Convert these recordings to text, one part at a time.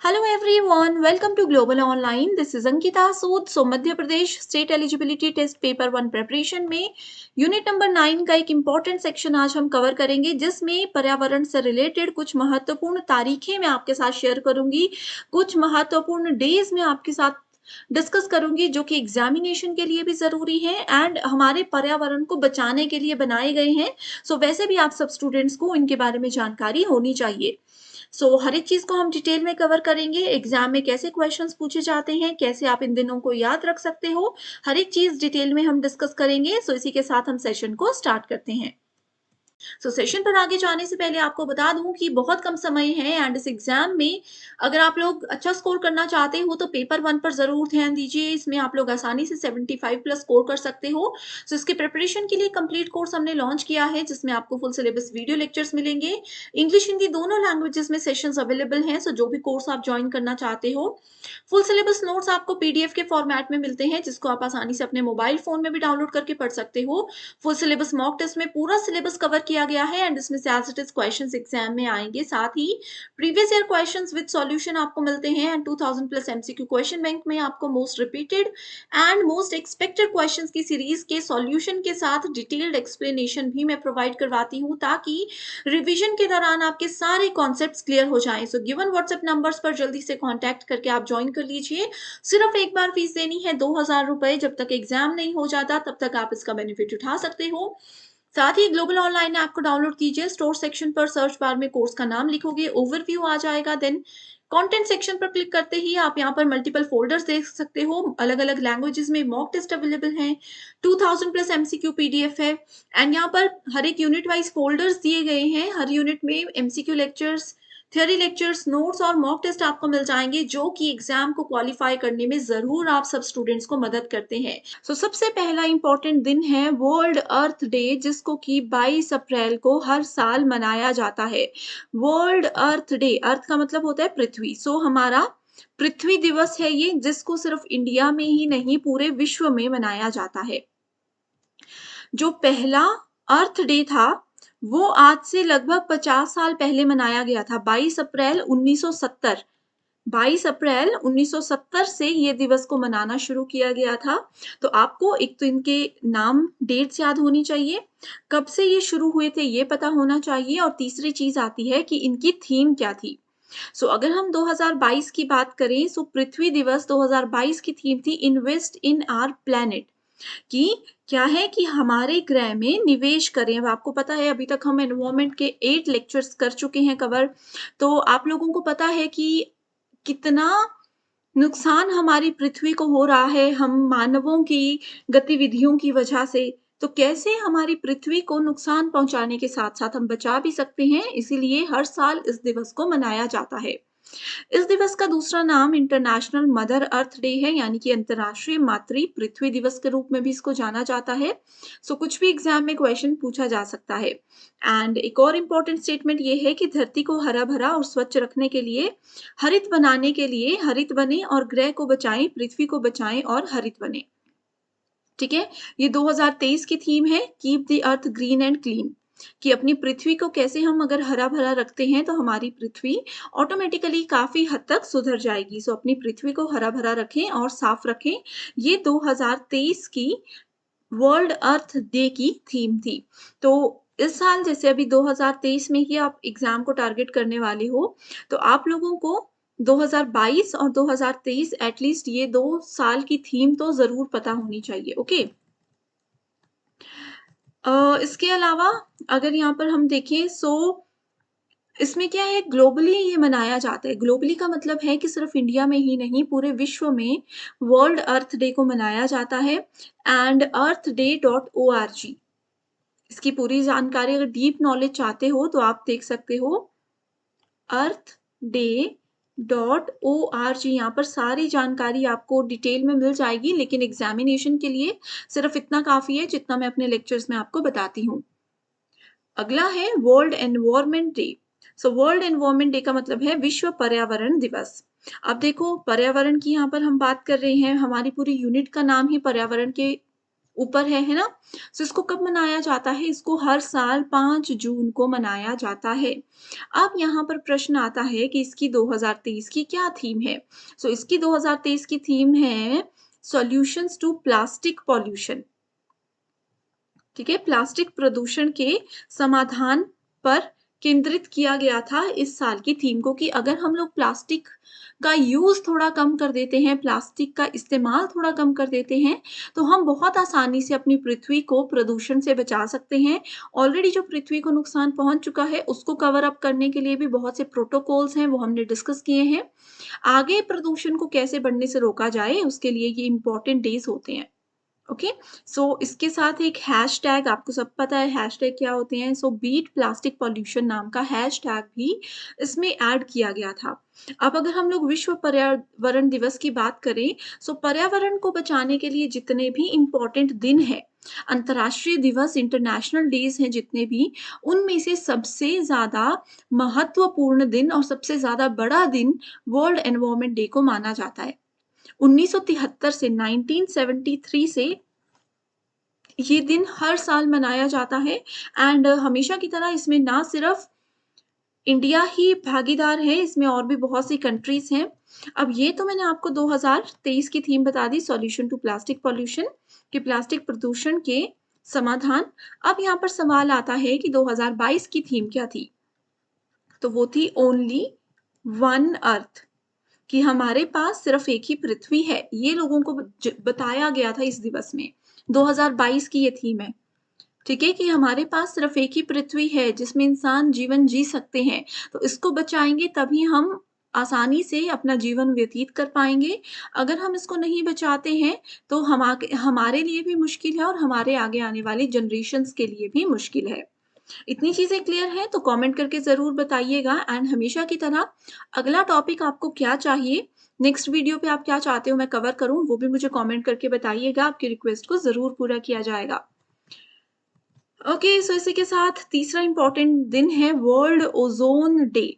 Hello everyone, welcome to Global Online. This is Ankita Sood. Madhya Pradesh state eligibility test paper 1 preparation में unit number 9 का एक important section आज हम cover करेंगे, जिसमें पर्यावरण से रिलेटेड कुछ महत्वपूर्ण तारीखें मैं आपके साथ शेयर करूंगी, कुछ महत्वपूर्ण डेज में आपके साथ डिस्कस करूंगी जो कि एग्जामिनेशन के लिए भी जरूरी है एंड हमारे पर्यावरण को बचाने के लिए बनाए गए हैं। वैसे भी आप सब स्टूडेंट्स को इनके बारे में जानकारी होनी चाहिए। हर एक चीज को हम डिटेल में कवर करेंगे। एग्जाम में कैसे क्वेश्चंस पूछे जाते हैं, कैसे आप इन दिनों को याद रख सकते हो, हर एक चीज डिटेल में हम डिस्कस करेंगे। इसी के साथ हम सेशन को स्टार्ट करते हैं। सेशन पर आगे जाने से पहले आपको बता दूं कि बहुत कम समय है एंड इस एग्जाम में अगर आप लोग अच्छा स्कोर करना चाहते हो तो पेपर 1 पर जरूर ध्यान दीजिए। इसमें आप लोग आसानी से 75 प्लस स्कोर कर सकते हो। इसके प्रिपरेशन के लिए कंप्लीट कोर्स हमने लॉन्च किया है, जिसमें आपको फुल सिलेबस वीडियो लेक्चर्स मिलेंगे। इंग्लिश हिंदी दोनों लैंग्वेजेस में सेशंस अवेलेबल हैं। जो भी कोर्स आप ज्वाइन करना चाहते हो, फुल सिलेबस नोट्स आपको पीडीएफ के फॉर्मेट में मिलते हैं, जिसको आप आसानी से अपने मोबाइल फोन में भी डाउनलोड करके पढ़ सकते हो। फुल सिलेबस मॉक टेस्ट में पूरा सिलेबस कवर किया गया है एंड इसमें से as it is questions exam में आएंगे। साथ ही previous year questions with solution आपको मिलते हैं and 2000 plus MCQ question bank में आपको most repeated and most expected questions की सीरीज के सॉल्यूशन के साथ डिटेल्ड एक्सप्लेनेशन भी मैं प्रोवाइड करवाती हूँ, ताकि रिवीजन के दौरान आपके सारे कॉन्सेप्ट्स क्लियर हो जाएं। गिवन व्हाट्सएप नंबर्स पर जल्दी से कॉन्टैक्ट करके आप ज्वाइन कर लीजिए। सिर्फ एक बार फीस देनी है 2000 रुपए। जब तक एग्जाम नहीं हो जाता तब तक आप इसका बेनिफिट उठा सकते हो। साथ ही ग्लोबल ऑनलाइन ऐप को डाउनलोड कीजिए। स्टोर सेक्शन पर सर्च बार में कोर्स का नाम लिखोगे, ओवरव्यू आ जाएगा। देन कंटेंट सेक्शन पर क्लिक करते ही आप यहाँ पर मल्टीपल फोल्डर्स देख सकते हो। अलग अलग लैंग्वेजेस में मॉक टेस्ट अवेलेबल हैं। 2000 प्लस एमसीक्यू पीडीएफ है एंड यहाँ पर हर एक यूनिट वाइज फोल्डर्स दिए गए हैं। हर यूनिट में MCQ lectures, theory lectures, notes और मॉक टेस्ट आपको मिल जाएंगे, जो कि एग्जाम को क्वालिफाई करने में जरूर आप सब स्टूडेंट्स को मदद करते हैं। सबसे पहला इंपॉर्टेंट दिन है वर्ल्ड अर्थ डे, जिसको कि 22 अप्रैल को हर साल मनाया जाता है। वर्ल्ड अर्थ डे, अर्थ का मतलब होता है पृथ्वी। हमारा पृथ्वी दिवस है ये, जिसको सिर्फ इंडिया में ही नहीं पूरे विश्व में मनाया जाता है। जो पहला अर्थ डे था वो आज से लगभग 50 साल पहले मनाया गया था, 22 अप्रैल 1970। 22 अप्रैल 1970 से ये दिवस को मनाना शुरू किया गया था। तो आपको एक तो इनके नाम, डेट्स याद होनी चाहिए, कब से ये शुरू हुए थे ये पता होना चाहिए, और तीसरी चीज आती है कि इनकी थीम क्या थी। अगर हम 2022 की बात करें, पृथ्वी दिवस 2022 की थीम थी इन्वेस्ट इन आवर प्लैनेट, कि क्या है कि हमारे ग्रह में निवेश करें। अब आपको पता है अभी तक हम एनवायरमेंट के 8 लेक्चर्स कर चुके हैं कवर। तो आप लोगों को पता है कि कितना नुकसान हमारी पृथ्वी को हो रहा है हम मानवों की गतिविधियों की वजह से। तो कैसे हमारी पृथ्वी को नुकसान पहुंचाने के साथ साथ हम बचा भी सकते हैं, इसीलिए हर साल इस दिवस को मनाया जाता है। इस दिवस का दूसरा नाम इंटरनेशनल मदर अर्थ डे है, यानी कि अंतर्राष्ट्रीय मातृ पृथ्वी दिवस के रूप में भी इसको जाना जाता है। कुछ भी एग्जाम में क्वेश्चन पूछा जा सकता है। एंड एक और इम्पोर्टेंट स्टेटमेंट ये है कि धरती को हरा भरा और स्वच्छ रखने के लिए, हरित बनाने के लिए, हरित बने और ग्रह को बचाएं, पृथ्वी को बचाएं और हरित बने। ठीक है, ये 2023 की थीम है, keep the earth green and clean, कि अपनी पृथ्वी को कैसे हम अगर हरा भरा रखते हैं तो हमारी पृथ्वी ऑटोमेटिकली काफी हद तक सुधर जाएगी। अपनी पृथ्वी को हरा भरा रखें और साफ रखें, ये 2023 की वर्ल्ड अर्थ डे की थीम थी। तो इस साल जैसे अभी 2023 में ही आप एग्जाम को टारगेट करने वाले हो, तो आप लोगों को 2022 और 2023 एटलीस्ट ये 2 साल की थीम तो जरूर पता होनी चाहिए। ओके, इसके अलावा अगर यहाँ पर हम देखें, इसमें क्या है, ग्लोबली ये मनाया जाता है। ग्लोबली का मतलब है कि सिर्फ इंडिया में ही नहीं पूरे विश्व में वर्ल्ड अर्थ डे को मनाया जाता है। एंड earthday.org, इसकी पूरी जानकारी अगर डीप नॉलेज चाहते हो तो आप देख सकते हो earthday.org। यहाँ पर सारी जानकारी आपको डिटेल में मिल जाएगी, लेकिन एग्जामिनेशन के लिए सिर्फ इतना काफी है जितना मैं अपने लेक्चर्स में आपको बताती हूँ। अगला है world environment day. World environment day का मतलब है विश्व पर्यावरण दिवस। अब देखो, पर्यावरण की यहाँ पर हम बात कर रहे हैं, हमारी पूरी यूनिट का नाम ही पर्यावरण के ऊपर है ना? सो इसको कब मनाया जाता है? इसको हर साल 5 जून को मनाया जाता है। अब यहाँ पर प्रश्न आता है कि इसकी 2023 की क्या थीम है? सो इसकी 2023 की थीम है सॉल्यूशंस टू प्लास्टिक पॉल्यूशन। ठीक है, प्लास्टिक प्रदूषण के समाधान पर केंद्रित किया गया था इस साल की थीम को कि अगर हम लोग प्लास्टिक का यूज थोड़ा कम कर देते हैं, प्लास्टिक का इस्तेमाल थोड़ा कम कर देते हैं, तो हम बहुत आसानी से अपनी पृथ्वी को प्रदूषण से बचा सकते हैं। ऑलरेडी जो पृथ्वी को नुकसान पहुंच चुका है, उसको कवर अप करने के लिए भी बहुत से प्रोटोकॉल्स हैं, वो हमने डिस्कस किए हैं। आगे प्रदूषण को कैसे बढ़ने से रोका जाए, उसके लिए ये इंपॉर्टेंट डेज होते हैं। ओके, सो इसके साथ एक हैशटैग, आपको सब पता है हैशटैग क्या होते हैं। सो बीट प्लास्टिक पॉल्यूशन नाम का हैशटैग भी इसमें ऐड किया गया था। अब अगर हम लोग विश्व पर्यावरण दिवस की बात करें, सो पर्यावरण को बचाने के लिए जितने भी इम्पोर्टेंट दिन है, अंतर्राष्ट्रीय दिवस, इंटरनेशनल डेज हैं जितने भी, उनमें से सबसे ज्यादा महत्वपूर्ण दिन और सबसे ज्यादा बड़ा दिन वर्ल्ड एनवायरमेंट डे को माना जाता है। 1973 से 1973 से ये दिन हर साल मनाया जाता है। एंड हमेशा की तरह इसमें ना सिर्फ इंडिया ही भागीदार है, इसमें और भी बहुत सी कंट्रीज हैं। अब ये तो मैंने आपको 2023 की थीम बता दी, सॉल्यूशन टू प्लास्टिक पॉल्यूशन, कि प्लास्टिक प्रदूषण के समाधान। अब यहाँ पर सवाल आता है कि 2022 की थीम क्या थी? तो वो थी ओनली वन अर्थ, कि हमारे पास सिर्फ एक ही पृथ्वी है। ये लोगों को बताया गया था इस दिवस में। 2022 की ये थीम है, ठीक है, कि हमारे पास सिर्फ एक ही पृथ्वी है जिसमें इंसान जीवन जी सकते हैं। तो इसको बचाएंगे तभी हम आसानी से अपना जीवन व्यतीत कर पाएंगे। अगर हम इसको नहीं बचाते हैं तो हमारे लिए भी मुश्किल है और हमारे आगे आने वाली जनरेशन्स के लिए भी मुश्किल है। इतनी चीजें क्लियर हैं तो कमेंट करके जरूर बताइएगा। एंड हमेशा की तरह अगला टॉपिक आपको क्या चाहिए, नेक्स्ट वीडियो पे आप क्या चाहते हो मैं कवर करूं, वो भी मुझे कमेंट करके बताइएगा। आपकी रिक्वेस्ट को जरूर पूरा किया जाएगा। ओके, सो इसी के साथ तीसरा इंपॉर्टेंट दिन है वर्ल्ड ओजोन डे।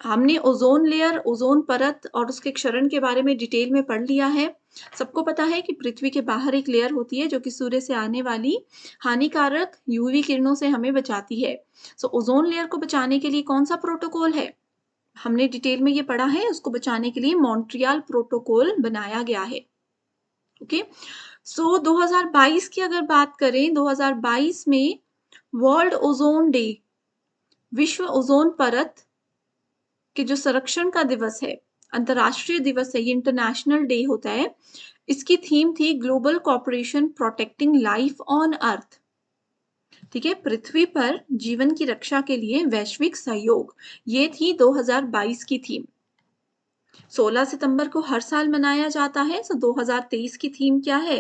हमने ओजोन लेयर, ओजोन परत और उसके क्षरण के बारे में डिटेल में पढ़ लिया है। सबको पता है कि पृथ्वी के बाहर एक लेयर होती है जो कि सूर्य से आने वाली हानिकारक यूवी किरणों से हमें बचाती है। सो ओजोन लेयर को बचाने के लिए कौन सा प्रोटोकॉल है, हमने डिटेल में ये पढ़ा है। उसको बचाने के लिए मॉन्ट्रियल प्रोटोकॉल बनाया गया है। ओके, सो 2022 की अगर बात करें, 2022 में वर्ल्ड ओजोन डे, विश्व ओजोन परत कि जो संरक्षण का दिवस है, अंतरराष्ट्रीय दिवस है, ये इंटरनेशनल डे होता है। इसकी थीम थी global cooperation protecting life on earth. ठीक है, पृथ्वी पर जीवन की रक्षा के लिए वैश्विक सहयोग, ये थी 2022 की थीम। 16 सितंबर को हर साल मनाया जाता है। सो 2023 की थीम क्या है?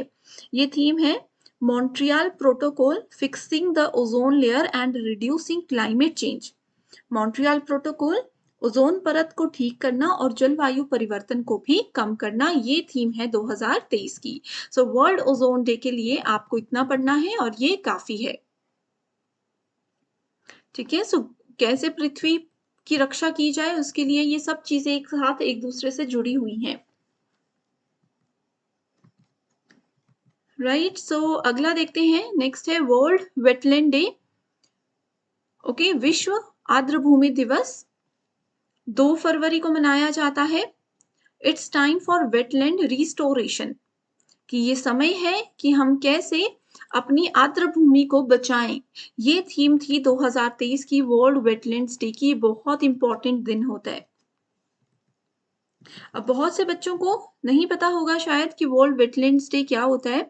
ये थीम है Montreal protocol fixing the ozone layer and reducing climate change. Montreal protocol ozone परत को ठीक करना और जलवायु परिवर्तन को भी कम करना, ये थीम है 2023 की। सो वर्ल्ड ओजोन डे के लिए आपको इतना पढ़ना है और ये काफी है। ठीक है, सो कैसे पृथ्वी की रक्षा की जाए उसके लिए ये सब चीजें एक साथ एक दूसरे से जुड़ी हुई हैं। राइट, सो अगला देखते हैं। नेक्स्ट है वर्ल्ड वेटलैंड डे। ओके, विश्व आर्द्र भूमि दिवस 2 फरवरी को मनाया जाता है। It's time for wetland restoration, कि ये समय है कि हम कैसे अपनी आर्द्र भूमि को बचाएं। ये थीम थी 2023 की वर्ल्ड वेटलैंड्स डे की। बहुत इंपॉर्टेंट दिन होता है। अब बहुत से बच्चों को नहीं पता होगा शायद कि वर्ल्ड वेटलैंड्स डे क्या होता है,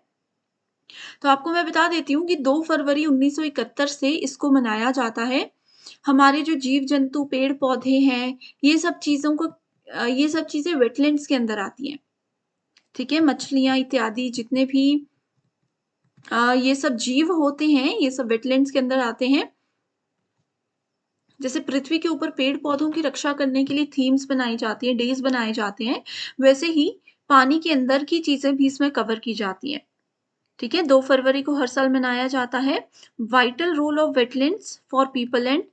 तो आपको मैं बता देती हूँ कि 2 फरवरी 1971 से इसको मनाया जाता है। हमारे जो जीव जंतु, पेड़ पौधे हैं, ये सब चीजों को ये सब चीजें वेटलैंड्स के अंदर आती हैं। ठीक है, मछलियां इत्यादि जितने भी ये सब जीव होते हैं, ये सब वेटलैंड्स के अंदर आते हैं। जैसे पृथ्वी के ऊपर पेड़ पौधों की रक्षा करने के लिए थीम्स बनाई जाती है, डेज बनाए जाते हैं, वैसे ही पानी के अंदर की चीजें भी इसमें कवर की जाती हैं। ठीक है, 2 फरवरी को हर साल मनाया जाता है। Vital role of wetlands for people and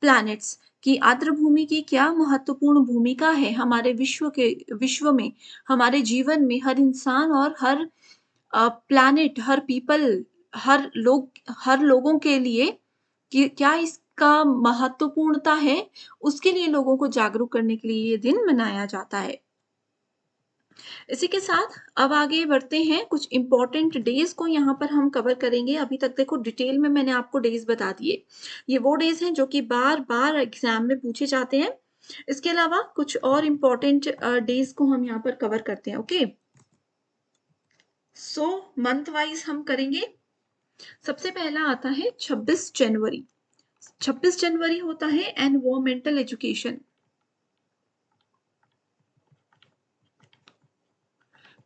planets, की आर्द्र भूमि की क्या महत्वपूर्ण भूमिका है हमारे विश्व में, हमारे जीवन में, हर इंसान और हर प्लैनेट, हर लोगों के लिए कि क्या इसका महत्वपूर्णता है, उसके लिए लोगों को जागरूक करने के लिए ये दिन मनाया जाता है। इसी के साथ अब आगे बढ़ते हैं, कुछ इंपॉर्टेंट डेज को यहाँ पर हम कवर करेंगे। अभी तक देखो डिटेल में मैंने आपको डेज बता दिए। ये वो डेज हैं जो कि बार-बार एग्जाम में पूछे जाते हैं। इसके अलावा कुछ और इंपॉर्टेंट डेज को हम यहाँ पर कवर करते हैं। ओके, सो मंथ वाइज हम करेंगे। सबसे पहला आता है 26 जनवरी। 26 जनवरी होता है एनवायरमेंटल एजुकेशन।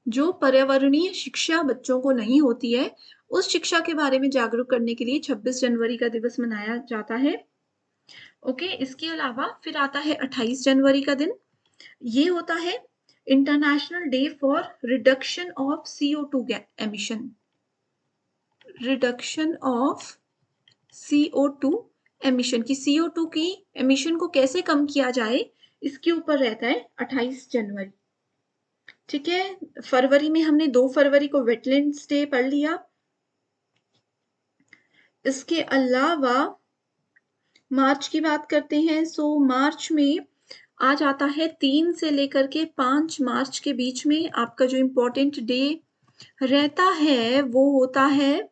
जो पर्यावरणीय शिक्षा बच्चों को नहीं होती है, उस शिक्षा के बारे में जागरूक करने के लिए 26 जनवरी का दिवस मनाया जाता है। ओके, इसके अलावा फिर आता है 28 जनवरी का दिन। ये होता है international day for reduction of CO2 emission. Reduction of CO2 emission की CO2 की एमिशन को कैसे कम किया जाए, इसके ऊपर रहता है 28 जनवरी। ठीक है, फरवरी में हमने 2 फरवरी को वेटलैंड्स डे पढ़ लिया। इसके अलावा मार्च की बात करते हैं। सो मार्च में आ जाता है 3 से लेकर के 5 मार्च के बीच में आपका जो इम्पोर्टेंट डे रहता है वो होता है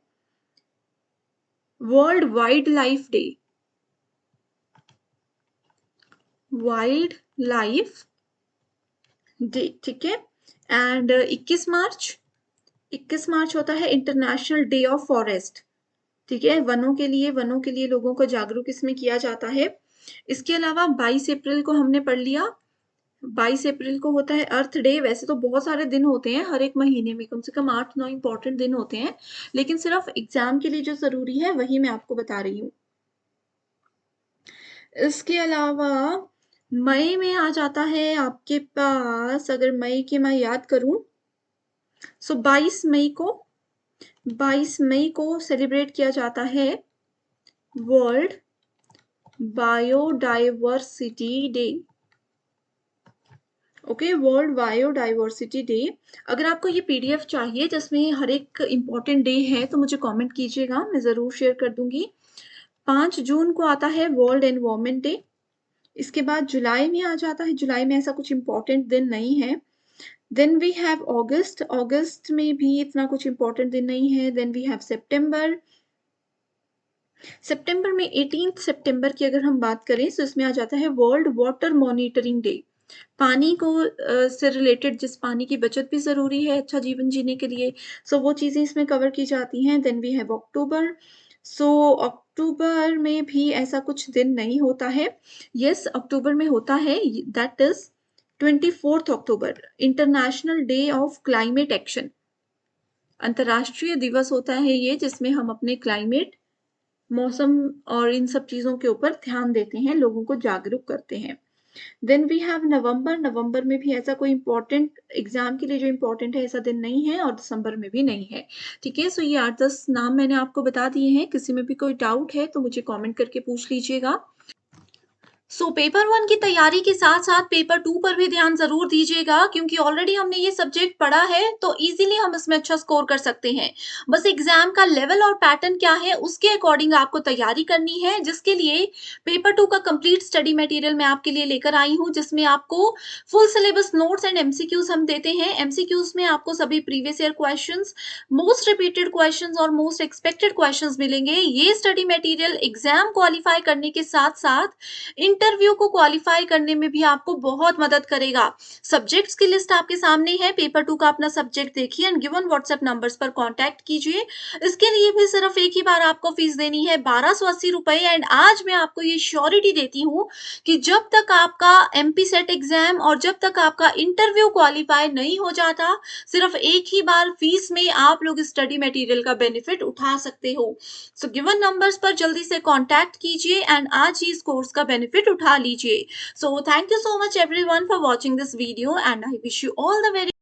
world wild life day. Wild life day, ठीक है। एंड 21 मार्च होता है इंटरनेशनल डे ऑफ फॉरेस्ट। ठीक है, वनों के लिए लोगों को जागरूक इसमें किया जाता है। इसके अलावा 22 अप्रैल को हमने पढ़ लिया। 22 अप्रैल को होता है अर्थ डे। वैसे तो बहुत सारे दिन होते हैं, हर एक महीने में कम से कम 8-9 इंपॉर्टेंट दिन होते हैं, लेकिन सिर्फ एग्जाम के लिए जो जरूरी है वही मैं आपको बता रही हूँ। इसके अलावा मई में आ जाता है आपके पास, अगर मई की मैं याद करूं, सो 22 मई को सेलिब्रेट किया जाता है world biodiversity day. Okay, world biodiversity day. अगर आपको ये PDF चाहिए जिसमें हर एक इम्पोर्टेंट डे है तो मुझे कमेंट कीजिएगा, मैं ज़रूर शेयर कर दूंगी। 5 जून को आता है वर्ल्ड एनवायरमेंट डे। इसके बाद जुलाई में आ जाता है, जुलाई में ऐसा कुछ इम्पोर्टेंट दिन नहीं है। देन वी हैव अगस्त में भी इतना कुछ इम्पोर्टेंट दिन नहीं है। देन वी हैव सितंबर में 18 सितंबर की अगर हम बात करें तो इसमें आ जाता है वर्ल्ड वाटर मॉनिटरिंग डे। पानी को से रिलेटेड, जिस पानी की बचत भी जरूरी है अच्छा जीवन जीने के लिए, सो वो चीजें इसमें कवर की जाती हैं। देन वी हैव अक्टूबर। सो अक्टूबर में भी ऐसा कुछ दिन नहीं होता है। यस, अक्टूबर में होता है, that is 24 October, international day of climate action. अंतर्राष्ट्रीय दिवस होता है ये, जिसमें हम अपने क्लाइमेट, मौसम और इन सब चीजों के ऊपर ध्यान देते हैं, लोगों को जागरूक करते हैं। देन वी हैव नवंबर में भी ऐसा कोई इंपॉर्टेंट एग्जाम के लिए जो इंपॉर्टेंट है ऐसा दिन नहीं है, और दिसंबर में भी नहीं है। ठीक है, सो ये 8-10 नाम मैंने आपको बता दिए हैं। किसी में भी कोई डाउट है तो मुझे कमेंट करके पूछ लीजिएगा। सो पेपर 1 की तैयारी के साथ साथ पेपर 2 पर भी ध्यान जरूर दीजिएगा, क्योंकि ऑलरेडी हमने ये सब्जेक्ट पढ़ा है तो इजीली हम इसमें अच्छा स्कोर कर सकते हैं। बस एग्जाम का लेवल और पैटर्न क्या है उसके अकॉर्डिंग आपको तैयारी करनी है, जिसके लिए पेपर 2 का कंप्लीट स्टडी मटेरियल मैं आपके लिए लेकर आई हूँ, जिसमें आपको full syllabus notes and MCQs हम देते हैं। MCQs में आपको सभी previous year questions, most repeated questions और मोस्ट एक्सपेक्टेड क्वेश्चंस मिलेंगे। ये स्टडी मटेरियल एग्जाम क्वालिफाई करने के साथ साथ इंटरव्यू को क्वालिफाई करने में भी आपको बहुत मदद करेगा। सब्जेक्ट्स की लिस्ट आपके सामने है। पेपर 2 का अपना सब्जेक्ट देखिए एंड गिवन व्हाट्सएप नंबर्स पर कांटेक्ट कीजिए। इसके लिए भी सिर्फ एक ही बार आपको फीस देनी है, 1280 रुपए। एंड आज मैं आपको ये श्योरिटी देती हूँ कि जब तक आपका MP सेट एग्जाम और जब तक आपका इंटरव्यू क्वालिफाई नहीं हो जाता, सिर्फ एक ही बार फीस में आप लोग स्टडी मटेरियल का बेनिफिट उठा सकते हो। सो गिवन नंबर्स पर जल्दी से कांटेक्ट कीजिए एंड आज ही इस कोर्स का बेनिफिट उठा लीजिए। So thank you so much everyone for watching this video and I wish you all the very